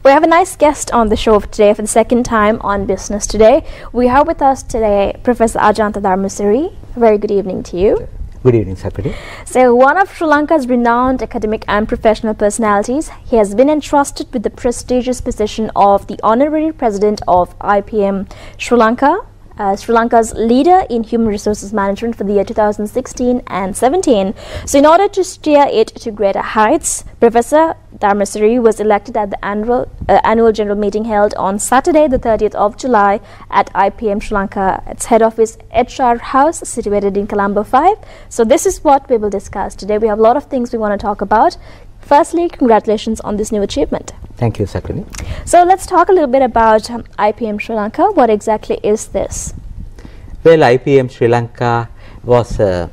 We have a nice guest on the show today for the second time on Business Today. We have with us today Professor Ajanta Dharmasiri. Very good evening to you. Good evening, Sakari. So, one of Sri Lanka's renowned academic and professional personalities, he has been entrusted with the prestigious position of the Honorary President of IPM Sri Lanka, Sri Lanka's leader in human resources management for the year 2016 and 17. So, in order to steer it to greater heights, Professor Dharmasiri was elected at the annual general meeting held on Saturday, the 30th of July at IPM Sri Lanka. Its head office HR House situated in Colombo 5. So, this is what we will discuss today. We have a lot of things we want to talk about. Firstly, congratulations on this new achievement. Thank you, Sakari. So let's talk a little bit about IPM Sri Lanka. What exactly is this? Well, IPM Sri Lanka was a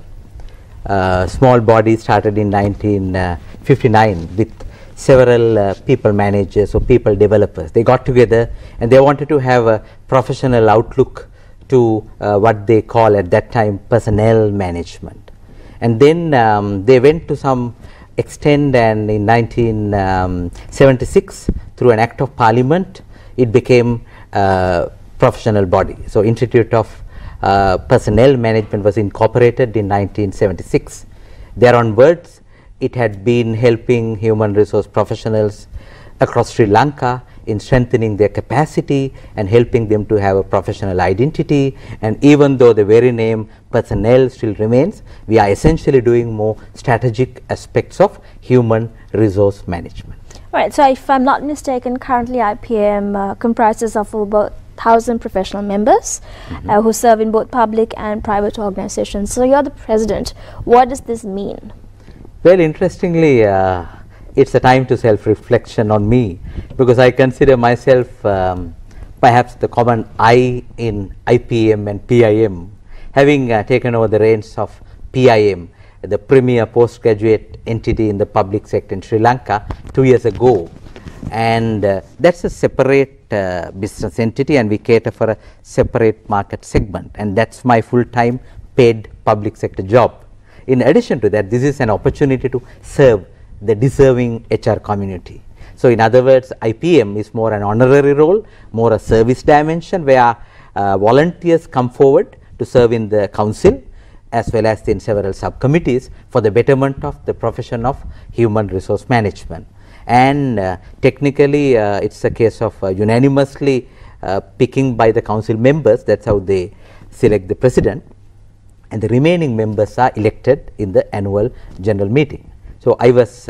small body started in 1959 with several people managers or people developers. They got together and they wanted to have a professional outlook to what they call at that time personnel management. And then they went to some extent, and in 1976 through an act of parliament it became a professional body. So Institute of Personnel Management was incorporated in 1976. There onwards it had been helping human resource professionals across Sri Lanka in strengthening their capacity and helping them to have a professional identity. And even though the very name personnel still remains, we are essentially doing more strategic aspects of human resource management. Right. So if I'm not mistaken, currently IPM comprises of about 1,000 professional members who serve in both public and private organizations. So you're the president. What does this mean? Well, interestingly, it's a time to self-reflection on me, because I consider myself perhaps the common I in IPM and PIM, having taken over the reins of PIM, the premier postgraduate entity in the public sector in Sri Lanka 2 years ago. And that's a separate business entity, and we cater for a separate market segment, and that's my full-time paid public sector job. In addition to that, this is an opportunity to serve the deserving HR community. So in other words, IPM is more an honorary role, more a service dimension, where volunteers come forward to serve in the council as well as in several subcommittees for the betterment of the profession of human resource management. And technically it's a case of unanimously picking by the council members. That's how they select the president, and the remaining members are elected in the annual general meeting. So I was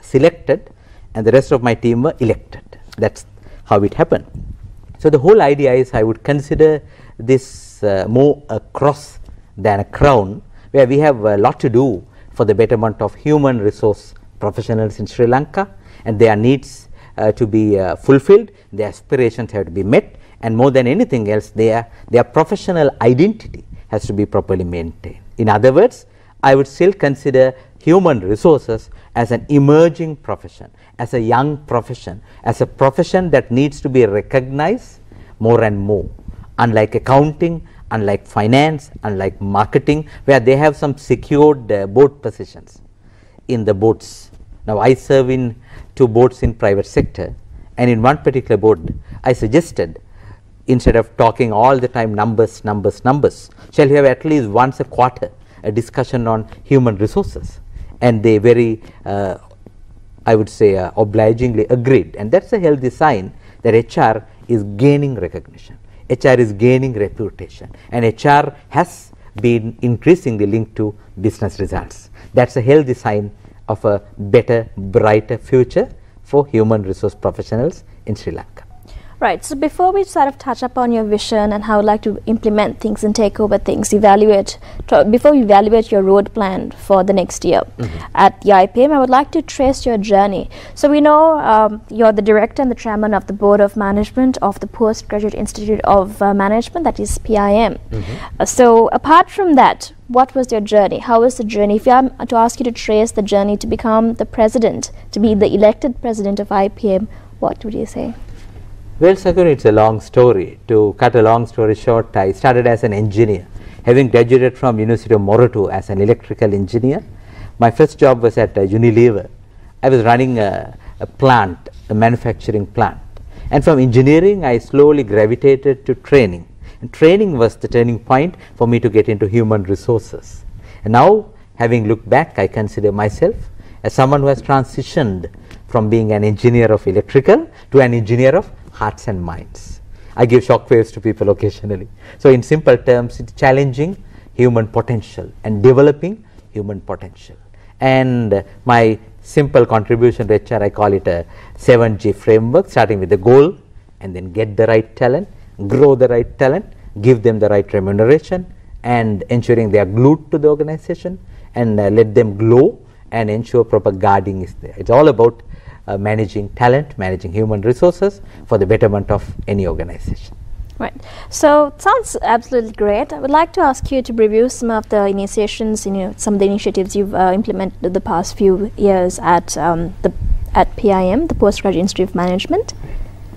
selected and the rest of my team were elected. That's how it happened. So the whole idea is I would consider this more a cross than a crown, where we have a lot to do for the betterment of human resource professionals in Sri Lanka, and their needs to be fulfilled, their aspirations have to be met, and more than anything else, their professional identity has to be properly maintained. In other words, I would still consider human resources as an emerging profession, as a young profession, as a profession that needs to be recognized more and more. Unlike accounting, unlike finance, unlike marketing, where they have some secured board positions in the boards. Now I serve in 2 boards in private sector, and in one particular board I suggested, instead of talking all the time numbers, shall we have at least once a quarter a discussion on human resources? And they very I would say obligingly agreed, and that's a healthy sign that HR is gaining recognition, HR is gaining reputation, and HR has been increasingly linked to business results. That's a healthy sign of a better, brighter future for human resource professionals in Sri Lanka. Right. So before we sort of touch upon your vision and how you like to implement things and take over things, before we evaluate your road plan for the next year at the IPM, I would like to trace your journey. So we know you're the director and the chairman of the board of management of the Postgraduate Institute of Management, that is PIM. So apart from that, what was your journey? How was the journey? If I'm to ask you to trace the journey to become the president, to be the elected president of IPM, what would you say? Well, Sakura, it's a long story. To cut a long story short, I started as an engineer, having graduated from University of Moroto as an electrical engineer. My first job was at Unilever. I was running a plant a manufacturing plant. And from engineering, I slowly gravitated to training. And training was the turning point for me to get into human resources. And now, having looked back, I consider myself as someone who has transitioned from being an engineer of electrical to an engineer of hearts and minds. I give shockwaves to people occasionally. So in simple terms, it's challenging human potential and developing human potential. And my simple contribution to HR, I call it a 7G framework, starting with the goal, and then get the right talent, grow the right talent, give them the right remuneration, and ensuring they are glued to the organization, and let them glow, and ensure proper guarding is there. It's all about managing talent, managing human resources for the betterment of any organization. Right. So it sounds absolutely great. I would like to ask you to review some of the initiations, some of the initiatives you've implemented the past few years at PIM, the Postgraduate Institute of Management.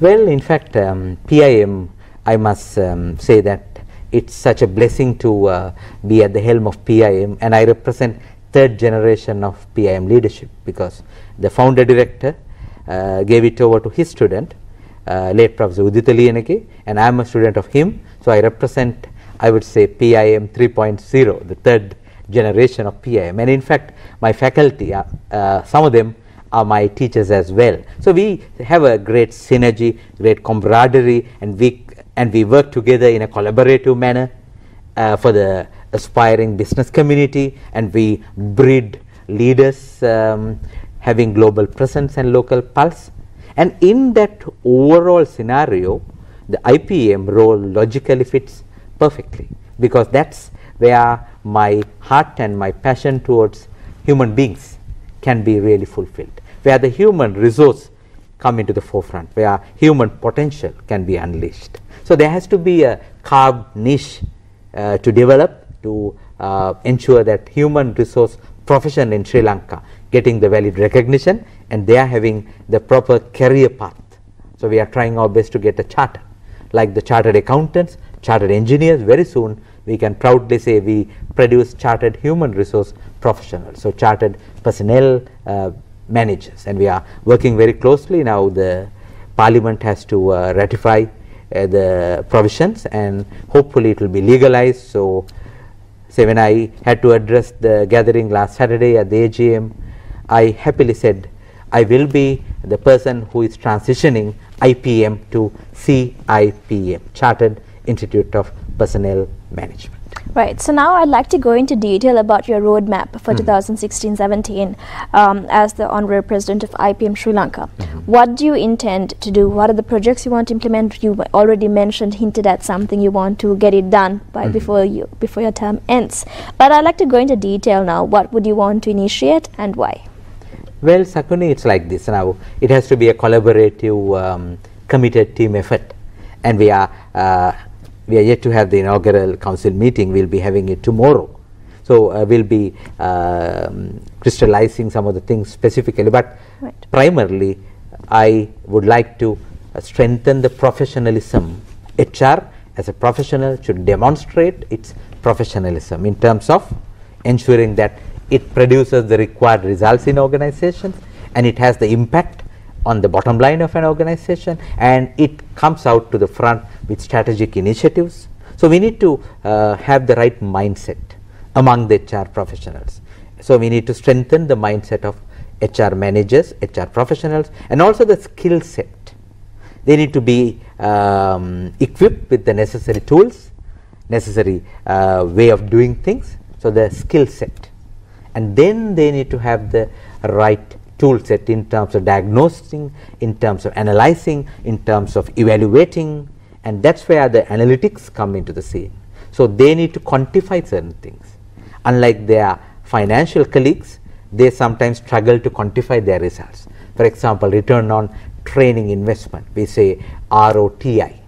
Well, in fact, PIM, I must say that it's such a blessing to be at the helm of PIM, and I represent third generation of PIM leadership, because the founder director gave it over to his student, late Professor Udita Liyanage, and I am a student of him. So I represent, I would say, PIM 3.0, the third generation of PIM. And in fact, my faculty, some of them are my teachers as well. So we have a great synergy, great camaraderie, and we work together in a collaborative manner for the aspiring business community, and we breed leaders having global presence and local pulse. And in that overall scenario, the IPM role logically fits perfectly, because that's where my heart and my passion towards human beings can be really fulfilled, where the human resource come into the forefront, where human potential can be unleashed. So there has to be a carved niche to develop to ensure that human resource profession in Sri Lanka getting the valid recognition, and they are having the proper career path. So we are trying our best to get a charter, like the chartered accountants, chartered engineers. Very soon we can proudly say we produce chartered human resource professionals, so chartered personnel managers, and we are working very closely. Now the Parliament has to ratify the provisions, and hopefully it will be legalized. So when I had to address the gathering last Saturday at the AGM, I happily said I will be the person who is transitioning IPM to CIPM, Chartered Institute of Personnel Management. Right. So now I'd like to go into detail about your roadmap for 2016-17 as the Honorary President of IPM Sri Lanka. What do you intend to do? What are the projects you want to implement? You already hinted at something you want to get it done by before your term ends. But I'd like to go into detail now. What would you want to initiate and why? Well, Sakuni, it's like this now. It has to be a collaborative, committed team effort, and we are yet to have the inaugural council meeting. We'll be having it tomorrow. So we'll be crystallizing some of the things specifically, but primarily I would like to strengthen the professionalism. HR as a professional should demonstrate its professionalism in terms of ensuring that it produces the required results in organizations, and it has the impact on the bottom line of an organization, and it comes out to the front with strategic initiatives. So we need to have the right mindset among the HR professionals. So we need to strengthen the mindset of HR managers, HR professionals, and also the skill set. They need to be equipped with the necessary tools, necessary way of doing things, so the skill set. And then they need to have the right tool set in terms of diagnosing, in terms of analyzing, in terms of evaluating, and that's where the analytics come into the scene. So they need to quantify certain things. Unlike their financial colleagues, they sometimes struggle to quantify their results. For example, return on training investment, we say ROTI.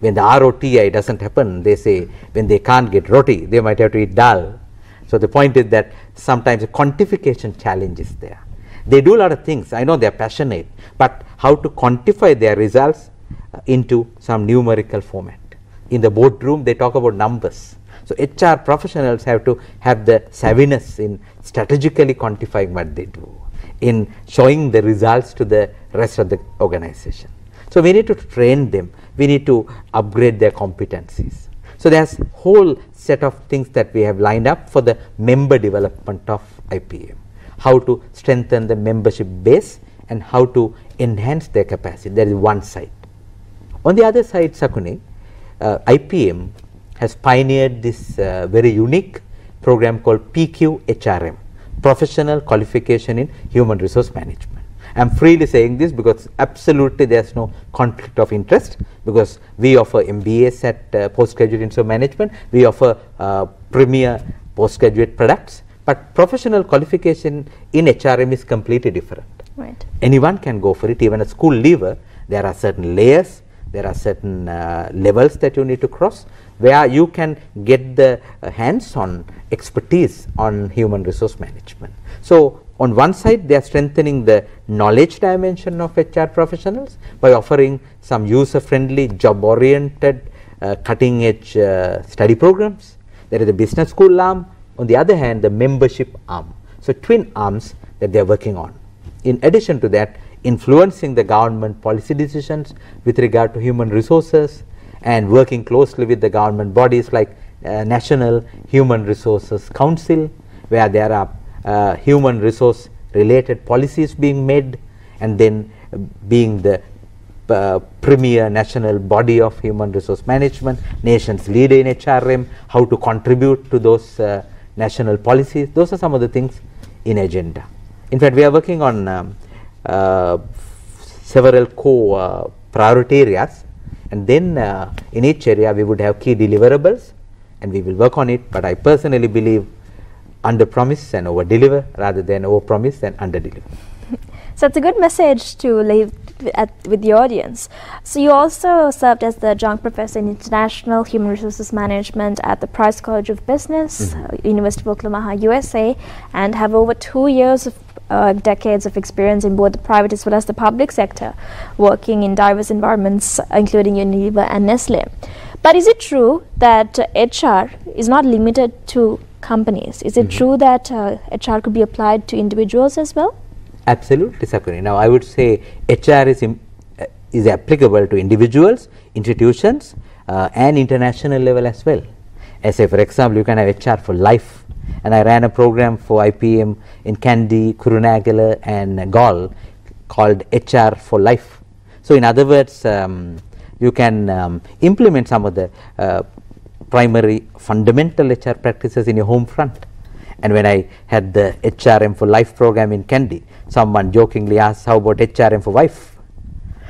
When the ROTI doesn't happen, they say when they can't get roti, they might have to eat dal. So the point is that sometimes a quantification challenge is there. They do a lot of things. I know they are passionate, but how to quantify their results into some numerical format. In the boardroom, they talk about numbers. So HR professionals have to have the savviness in strategically quantifying what they do. in showing the results to the rest of the organization. So we need to train them, we need to upgrade their competencies. So there's a whole set of things that we have lined up for the member development of IPM. How to strengthen the membership base and how to enhance their capacity. That is one side. On the other side, Sakuni, IPM has pioneered this very unique program called PQHRM, Professional Qualification in Human Resource Management. I am freely saying this because absolutely there is no conflict of interest, because we offer MBAs at Postgraduate Institute of Management, we offer premier postgraduate products, but professional qualification in HRM is completely different. Right. Anyone can go for it, even a school leaver. There are certain layers, there are certain levels that you need to cross, where you can get the hands-on expertise on human resource management. So on one side, they are strengthening the knowledge dimension of HR professionals by offering some user-friendly, job-oriented, cutting-edge study programs. There is the business school arm. On the other hand, the membership arm. So twin arms that they are working on. In addition to that, influencing the government policy decisions with regard to human resources and working closely with the government bodies like National Human Resources Council, where there are human resource related policies being made, and then being the premier national body of human resource management, nation's leader in HRM, how to contribute to those national policies. Those are some of the things in agenda. In fact, we are working on several core priority areas, and then in each area we would have key deliverables, and we will work on it. But I personally believe under promise and over deliver rather than over promise and under deliver. So it's a good message to leave with the audience. So you also served as the adjunct professor in International Human Resources Management at the Price College of Business, University of Oklahoma, USA, and have over 2 years of decades of experience in both the private as well as the public sector, working in diverse environments, including Unilever and Nestle. But is it true that HR is not limited to companies? Is it true that HR could be applied to individuals as well? Absolutely, Sakuni. Now, I would say HR is applicable to individuals, institutions, and international level as well. As say, for example, you can have HR for life. And I ran a program for IPM in Kandy, Kurunegala, and Galle called HR for Life. So, in other words, you can implement some of the primary fundamental HR practices in your home front. And when I had the HRM for Life program in Kandy, someone jokingly asked, how about HRM for wife?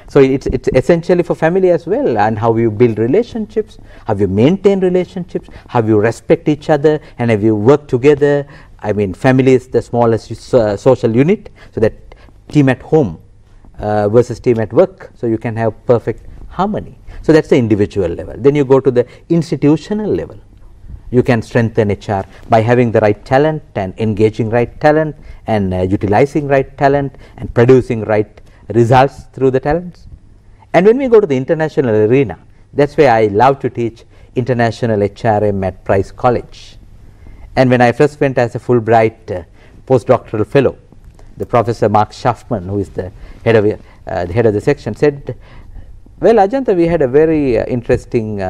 So it's essentially for family as well, and how you build relationships, how you maintain relationships, how you respect each other, and have you work together. I mean, family is the smallest social unit, so that team at home versus team at work, so you can have perfect harmony. So that's the individual level. Then you go to the institutional level. You can strengthen HR by having the right talent and engaging right talent and utilizing right talent and producing right results through the talents. And when we go to the international arena, that's where I love to teach international HRM at Price College. And when I first went as a Fulbright postdoctoral fellow, the Professor Mark Schaffman, who is the head of the section, said, well, Ajanta, we had a very interesting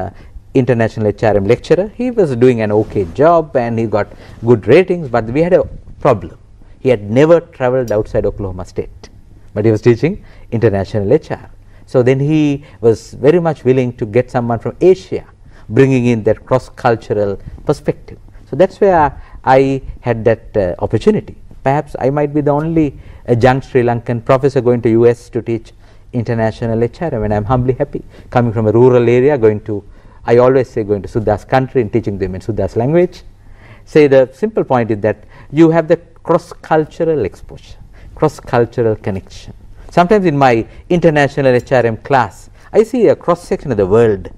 international HRM lecturer. He was doing an okay job and he got good ratings, but we had a problem. He had never traveled outside Oklahoma State, but he was teaching international HR. So then he was very much willing to get someone from Asia, bringing in that cross-cultural perspective. So that's where I had that opportunity. Perhaps I might be the only adjunct Sri Lankan professor going to US to teach international HRM, and I'm humbly happy coming from a rural area, I always say going to Suda's country and teaching them in Suda's language. Say the simple point is that you have the cross-cultural exposure, cross-cultural connection. Sometimes in my international HRM class, I see a cross-section of the world.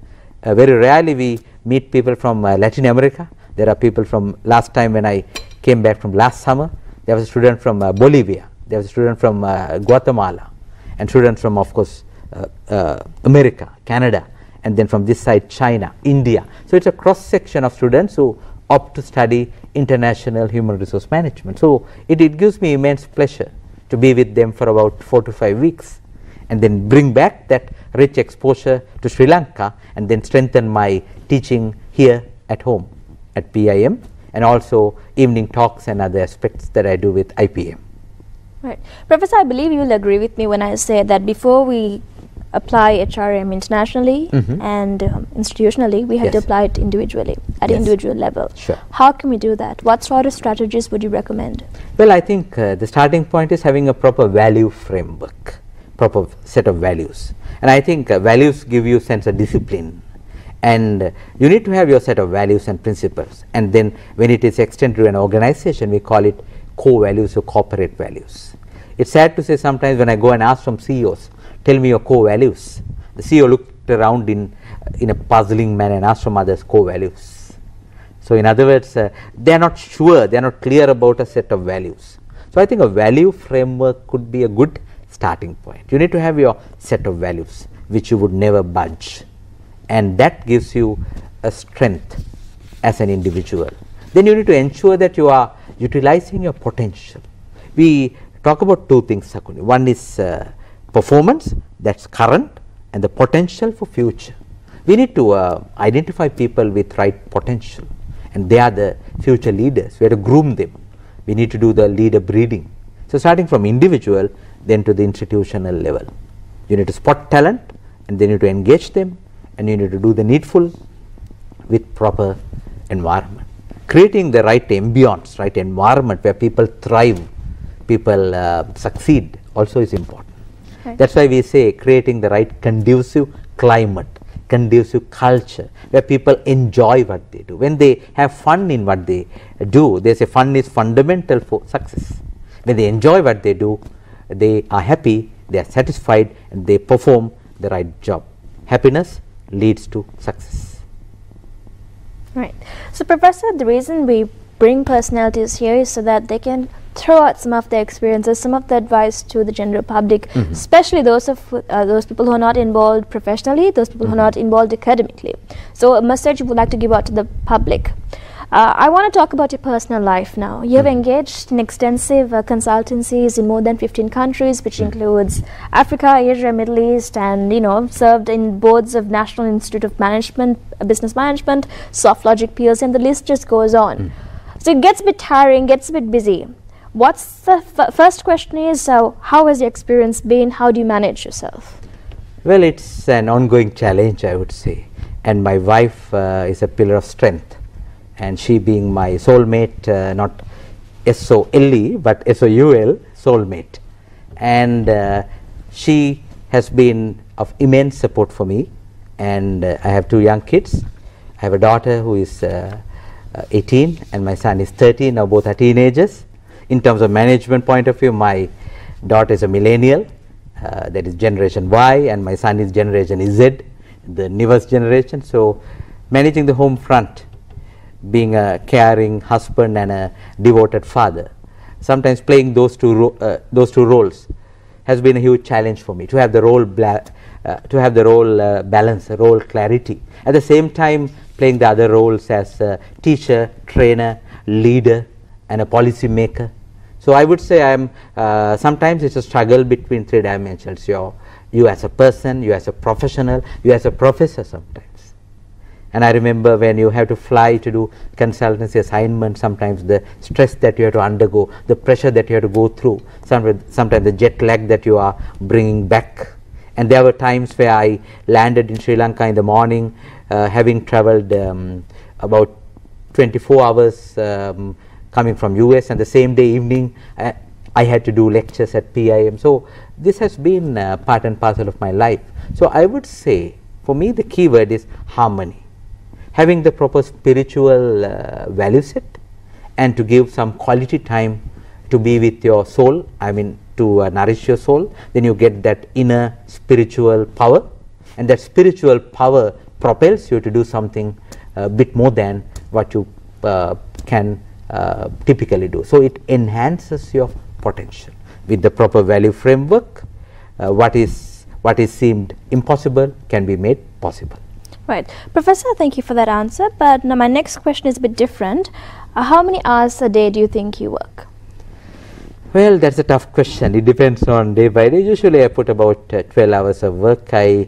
Very rarely we meet people from Latin America. There are people from, last time when I came back from last summer, there was a student from Bolivia, there was a student from Guatemala, and students from, of course, America, Canada, and then from this side China, India. So it's a cross section of students who opt to study international human resource management. So it gives me immense pleasure to be with them for about 4 to 5 weeks, and then bring back that rich exposure to Sri Lanka, and then strengthen my teaching here at home at PIM, and also evening talks and other aspects that I do with IPM. Right. Professor, I believe you'll agree with me when I say that before we apply HRM internationally and institutionally, we have to apply it individually, at individual level. Sure. How can we do that? What sort of strategies would you recommend? Well, I think the starting point is having a proper value framework, proper set of values. And I think values give you sense of discipline. And you need to have your set of values and principles. And then when it is extended to an organization, we call it core values or corporate values. It's sad to say sometimes when I go and ask some CEOs, tell me your core values. The CEO looked around in a puzzling manner and asked from others core values. So in other words, they are not sure, they are not clear about a set of values. So I think a value framework could be a good starting point. You need to have your set of values which you would never budge, and that gives you a strength as an individual. Then you need to ensure that you are utilizing your potential. We talk about two things, Sakuni. One is performance, that's current, and the potential for future. We need to identify people with right potential, and they are the future leaders. We have to groom them. We need to do the leader breeding. So starting from individual, then to the institutional level. You need to spot talent, and then you need to engage them, and you need to do the needful with proper environment. Creating the right ambience, right environment where people thrive, people succeed also is important. Right. That's why we say creating the right conducive climate, conducive culture where people enjoy what they do. When they have fun in what they do, they say fun is fundamental for success. When they enjoy what they do, they are happy, they are satisfied, and they perform the right job. Happiness leads to success. Right. So Professor, the reason we bring personalities here is so that they can throw out some of their experiences, some of the advice to the general public, especially those people who are not involved professionally, those people who are not involved academically. So a message you would like to give out to the public. I want to talk about your personal life now. You have engaged in extensive consultancies in more than 15 countries, which includes Africa, Asia, Middle East, and served in boards of National Institute of Management, Business Management, SoftLogic PLC, and the list just goes on. So it gets a bit tiring, gets a bit busy. What's the first question is, how has your experience been? How do you manage yourself? Well, it's an ongoing challenge, I would say. And my wife is a pillar of strength. And she being my soulmate, not S-O-L-E, but S-O-U-L, soulmate. And she has been of immense support for me. And I have 2 young kids. I have a daughter who is 18 and my son is 13. Now both are teenagers. In terms of management point of view, my daughter is a millennial, that is Generation Y, and my son is Generation Z, the newest generation. So managing the home front, being a caring husband and a devoted father, sometimes playing those two roles has been a huge challenge for me, to have the role balance, role clarity. At the same time, playing the other roles as a teacher, trainer, leader, and a policy maker. So I would say sometimes it's a struggle between 3 dimensions. You as a person, you as a professional, you as a professor sometimes. And I remember when you have to fly to do consultancy assignments, sometimes the stress that you have to undergo, the pressure that you have to go through, sometimes the jet lag that you are bringing back. And there were times where I landed in Sri Lanka in the morning, having traveled about 24 hours coming from US, and the same day evening I had to do lectures at PIM. So this has been part and parcel of my life. So I would say for me the key word is harmony. Having the proper spiritual value set, and to give some quality time to be with your soul, I mean to nourish your soul, then you get that inner spiritual power, and that spiritual power propels you to do something a bit more than what you can typically do. So it enhances your potential. With the proper value framework, what is seemed impossible can be made possible. Right. Professor, thank you for that answer. But now my next question is a bit different. How many hours a day do you think you work? Well, that's a tough question. It depends on day by day. Usually I put about 12 hours of work. I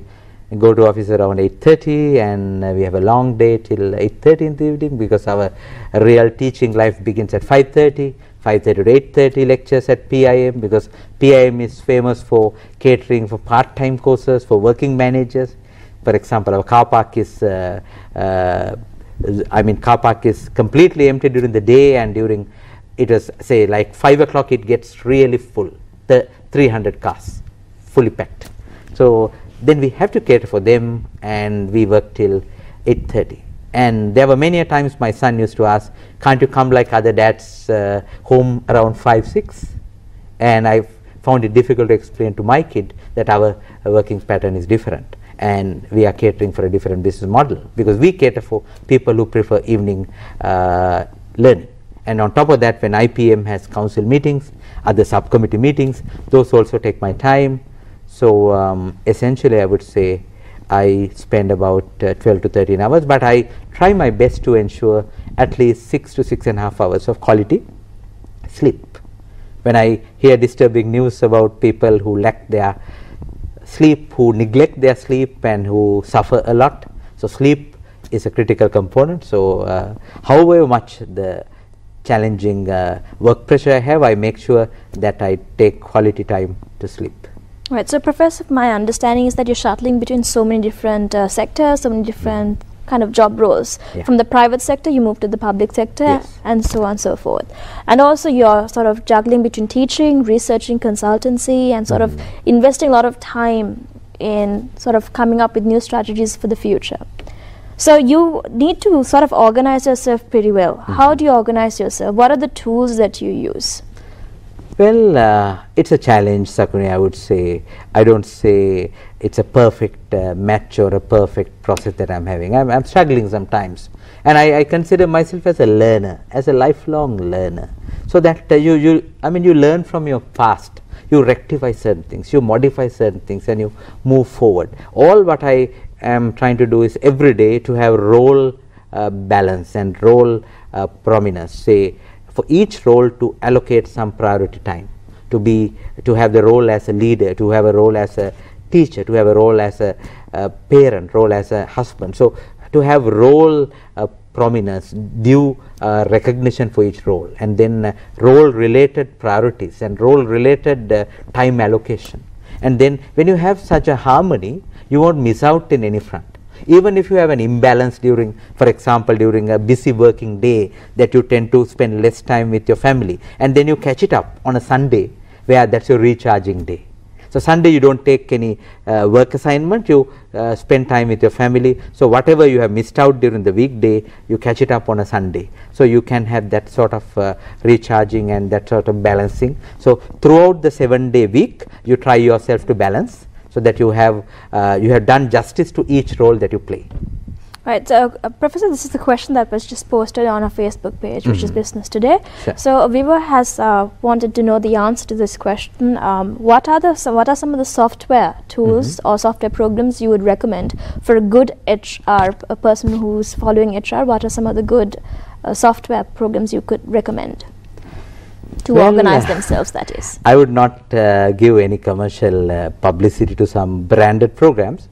go to office around 8:30 and we have a long day till 8:30 in the evening because our real teaching life begins at 5:30. 5:30 to 8:30 lectures at PIM because PIM is famous for catering for part-time courses for working managers. For example, our car park is car park is completely empty during the day, and during it was say like 5 o'clock it gets really full, the 300 cars fully packed. So then we have to cater for them and we work till 8:30. And there were many a times my son used to ask, can't you come like other dads home around 5, 6? And I found it difficult to explain to my kid that our working pattern is different and we are catering for a different business model because we cater for people who prefer evening learning. And on top of that, when IPM has council meetings, other subcommittee meetings, those also take my time. So essentially I would say I spend about 12 to 13 hours, but I try my best to ensure at least 6 to 6.5 hours of quality sleep. When I hear disturbing news about people who lack their sleep, who neglect their sleep and who suffer a lot, so sleep is a critical component. So however much the challenging work pressure I have, I make sure that I take quality time to sleep. Right. So, Professor, my understanding is that you're shuttling between so many different sectors, so many different kind of job roles. Yeah. From the private sector, you move to the public sector, yes, and so on and so forth. And also, you're sort of juggling between teaching, researching, consultancy, and sort of investing a lot of time in sort of coming up with new strategies for the future. So, you need to sort of organize yourself pretty well. How do you organize yourself? What are the tools that you use? Well, it's a challenge, Sakuni, I would say. I don't say it's a perfect match or a perfect process that I'm having. I'm struggling sometimes. And I consider myself as a learner, as a lifelong learner. So that you learn from your past. You rectify certain things, you modify certain things, and you move forward. All what I am trying to do is every day to have role balance and role prominence. Say, for each role to allocate some priority time, to have the role as a leader, to have a role as a teacher, to have a role as a parent, role as a husband. So to have role prominence, due recognition for each role, and then role related priorities and role related time allocation. And then when you have such a harmony, you won't miss out in any front. Even if you have an imbalance during, for example, during a busy working day that you tend to spend less time with your family, and then you catch it up on a Sunday where that's your recharging day. So Sunday you don't take any work assignment, you spend time with your family. So whatever you have missed out during the weekday, you catch it up on a Sunday. So you can have that sort of recharging and that sort of balancing. So throughout the 7-day week, you try yourself to balance, so that you have done justice to each role that you play. Right. So, Professor, this is the question that was just posted on our Facebook page, which is Business Today. Sure. So, a viewer has wanted to know the answer to this question. What are some of the software tools or software programs you would recommend for a good HR, a person who's following HR? What are some of the good software programs you could recommend to organize themselves, that is? I would not give any commercial publicity to some branded programs.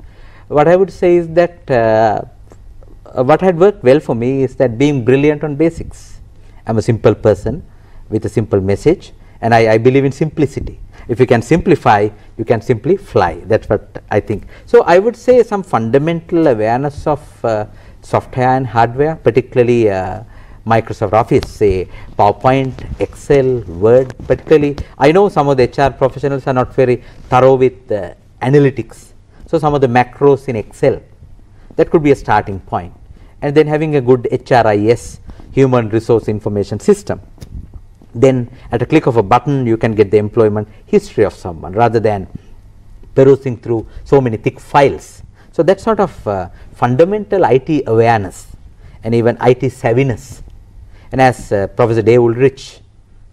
What I would say is that what had worked well for me is that being brilliant on basics. I'm a simple person with a simple message, and I believe in simplicity. If you can simplify, you can simply fly. That's what I think. So I would say some fundamental awareness of software and hardware, particularly Microsoft Office, say PowerPoint, Excel, Word. Particularly, I know some of the HR professionals are not very thorough with analytics. So some of the macros in Excel, that could be a starting point. And then having a good HRIS, Human Resource Information System. Then at a click of a button, you can get the employment history of someone rather than perusing through so many thick files. So that sort of fundamental IT awareness and even IT savviness. And as Professor Dave Ulrich,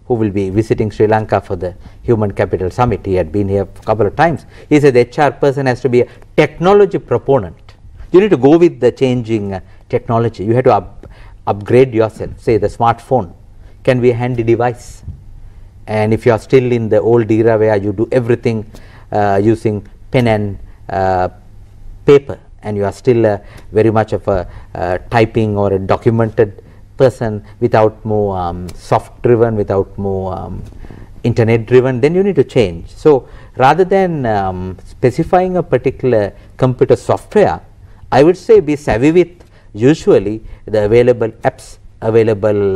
who will be visiting Sri Lanka for the Human Capital Summit, he had been here a couple of times, he said the HR person has to be a technology proponent. You need to go with the changing technology. You have to upgrade yourself. Say the smartphone can be a handy device. And if you are still in the old era where you do everything using pen and paper, and you are still very much of a typing or a documented person without more soft driven, without more internet driven, then you need to change. So rather than specifying a particular computer software, I would say be savvy with usually the available apps, available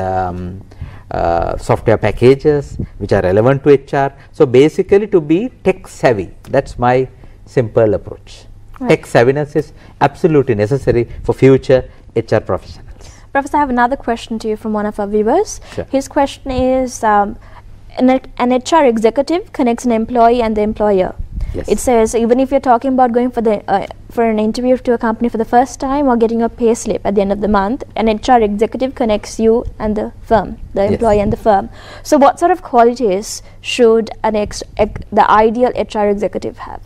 software packages which are relevant to HR. So basically to be tech savvy, that's my simple approach. Right. Tech savviness is absolutely necessary for future HR professionals. Professor, I have another question to you from one of our viewers. Sure. His question is, an HR executive connects an employee and the employer. Yes. It says even if you're talking about going for an interview to a company for the first time or getting a pay slip at the end of the month, an HR executive connects you and the firm, the Yes. employee and the firm. So what sort of qualities should the ideal HR executive have?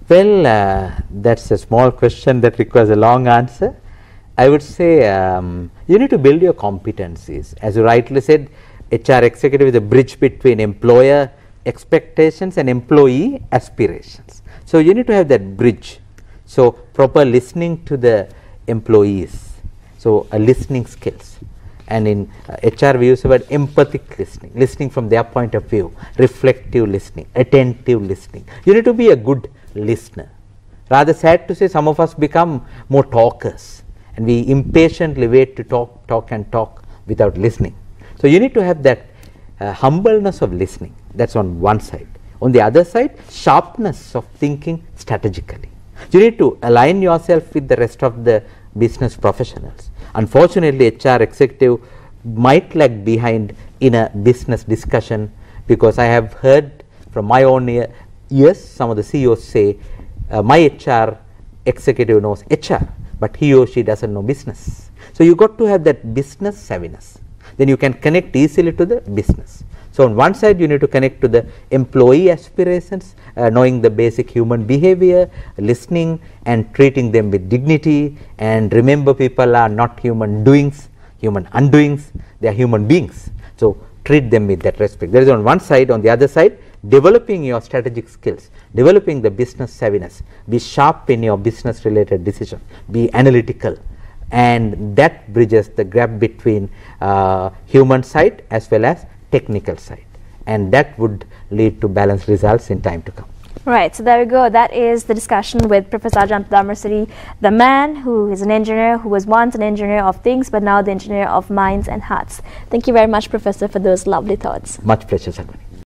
Well, that's a small question that requires a long answer. I would say you need to build your competencies. As you rightly said, HR executive is a bridge between employer expectations and employee aspirations. So you need to have that bridge. So proper listening to the employees. So listening skills. And in HR we use the word empathic listening, listening from their point of view, reflective listening, attentive listening. You need to be a good listener. Rather sad to say some of us become more talkers, and we impatiently wait to talk without listening. So you need to have that humbleness of listening. That's on one side. On the other side, sharpness of thinking strategically. You need to align yourself with the rest of the business professionals. Unfortunately, HR executive might lag behind in a business discussion, because I have heard from my own ears some of the CEOs say, my HR executive knows HR, but he or she doesn't know business. So you got to have that business savviness. Then you can connect easily to the business. So on one side you need to connect to the employee aspirations, knowing the basic human behavior, listening and treating them with dignity, and remember people are not human doings, human undoings, they are human beings. So treat them with that respect. That is on one side. On the other side, developing your strategic skills, developing the business savviness, be sharp in your business related decision, be analytical, and that bridges the gap between human side as well as technical side, and that would lead to balanced results in time to come. Right, so there we go. That is the discussion with Professor Ajanta Dharmasiri, the man who is an engineer, who was once an engineer of things, but now the engineer of minds and hearts. Thank you very much, Professor, for those lovely thoughts. Much pleasure, Salmani.